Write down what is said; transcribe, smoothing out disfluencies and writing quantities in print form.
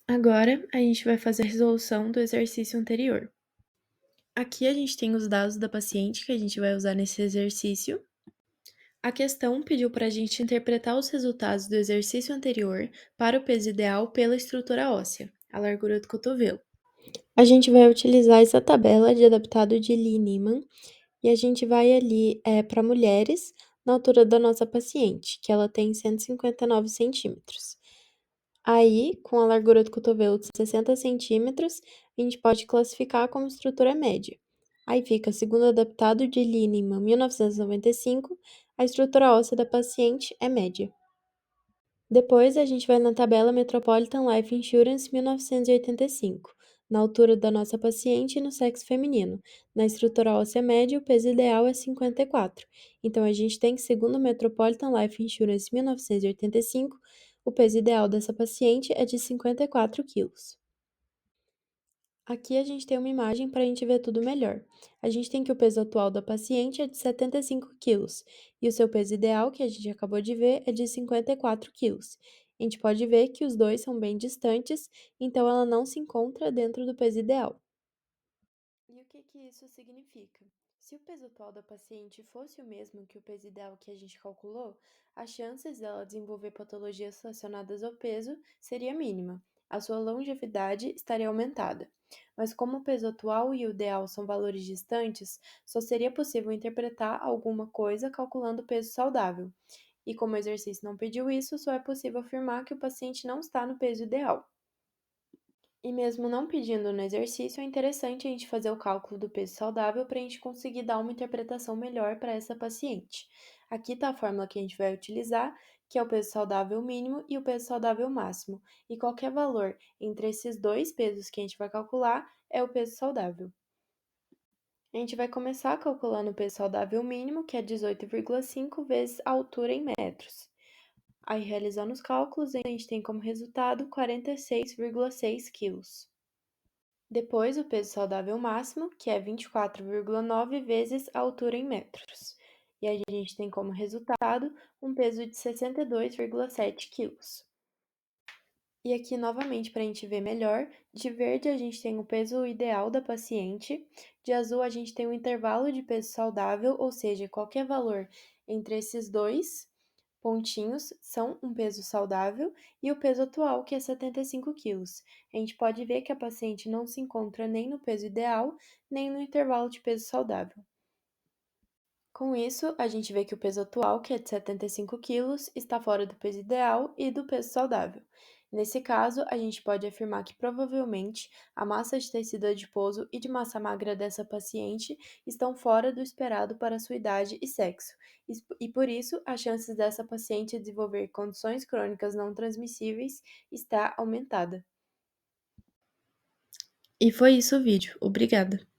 Agora, a gente vai fazer a resolução do exercício anterior. Aqui a gente tem os dados da paciente que a gente vai usar nesse exercício. A questão pediu para a gente interpretar os resultados do exercício anterior para o peso ideal pela estrutura óssea, a largura do cotovelo. A gente vai utilizar essa tabela de adaptado de Lee-Niemann e a gente vai ali para mulheres na altura da nossa paciente, que ela tem 159 centímetros. Aí, com a largura do cotovelo de 60 centímetros, a gente pode classificar como estrutura média. Aí fica, segundo o adaptado de Lineman 1995, a estrutura óssea da paciente é média. Depois, a gente vai na tabela Metropolitan Life Insurance 1985, na altura da nossa paciente e no sexo feminino. Na estrutura óssea média, o peso ideal é 54. Então, a gente tem que, segundo o Metropolitan Life Insurance 1985, o peso ideal dessa paciente é de 54 quilos. Aqui a gente tem uma imagem para a gente ver tudo melhor. A gente tem que o peso atual da paciente é de 75 quilos e o seu peso ideal, que a gente acabou de ver, é de 54 quilos. A gente pode ver que os dois são bem distantes, então ela não se encontra dentro do peso ideal. E o que isso significa? Se o peso atual da paciente fosse o mesmo que o peso ideal que a gente calculou, as chances dela desenvolver patologias relacionadas ao peso seria mínima. A sua longevidade estaria aumentada. Mas como o peso atual e o ideal são valores distantes, só seria possível interpretar alguma coisa calculando o peso saudável. E como o exercício não pediu isso, só é possível afirmar que o paciente não está no peso ideal. E mesmo não pedindo no exercício, é interessante a gente fazer o cálculo do peso saudável para a gente conseguir dar uma interpretação melhor para essa paciente. Aqui está a fórmula que a gente vai utilizar, que é o peso saudável mínimo e o peso saudável máximo. E qualquer valor entre esses dois pesos que a gente vai calcular é o peso saudável. A gente vai começar calculando o peso saudável mínimo, que é 18,5 vezes a altura em metros. Aí, realizando os cálculos, a gente tem como resultado 46,6 quilos. Depois, o peso saudável máximo, que é 24,9 vezes a altura em metros. E aí a gente tem como resultado um peso de 62,7 quilos. E aqui, novamente, para a gente ver melhor, de verde a gente tem o peso ideal da paciente, de azul a gente tem o intervalo de peso saudável, ou seja, qualquer valor entre esses dois pontinhos são um peso saudável, e o peso atual, que é 75 quilos. A gente pode ver que a paciente não se encontra nem no peso ideal, nem no intervalo de peso saudável. Com isso, a gente vê que o peso atual, que é de 75 quilos, está fora do peso ideal e do peso saudável. Nesse caso, a gente pode afirmar que provavelmente a massa de tecido adiposo e de massa magra dessa paciente estão fora do esperado para sua idade e sexo, e por isso as chances dessa paciente desenvolver condições crônicas não transmissíveis está aumentada. E foi isso o vídeo. Obrigada!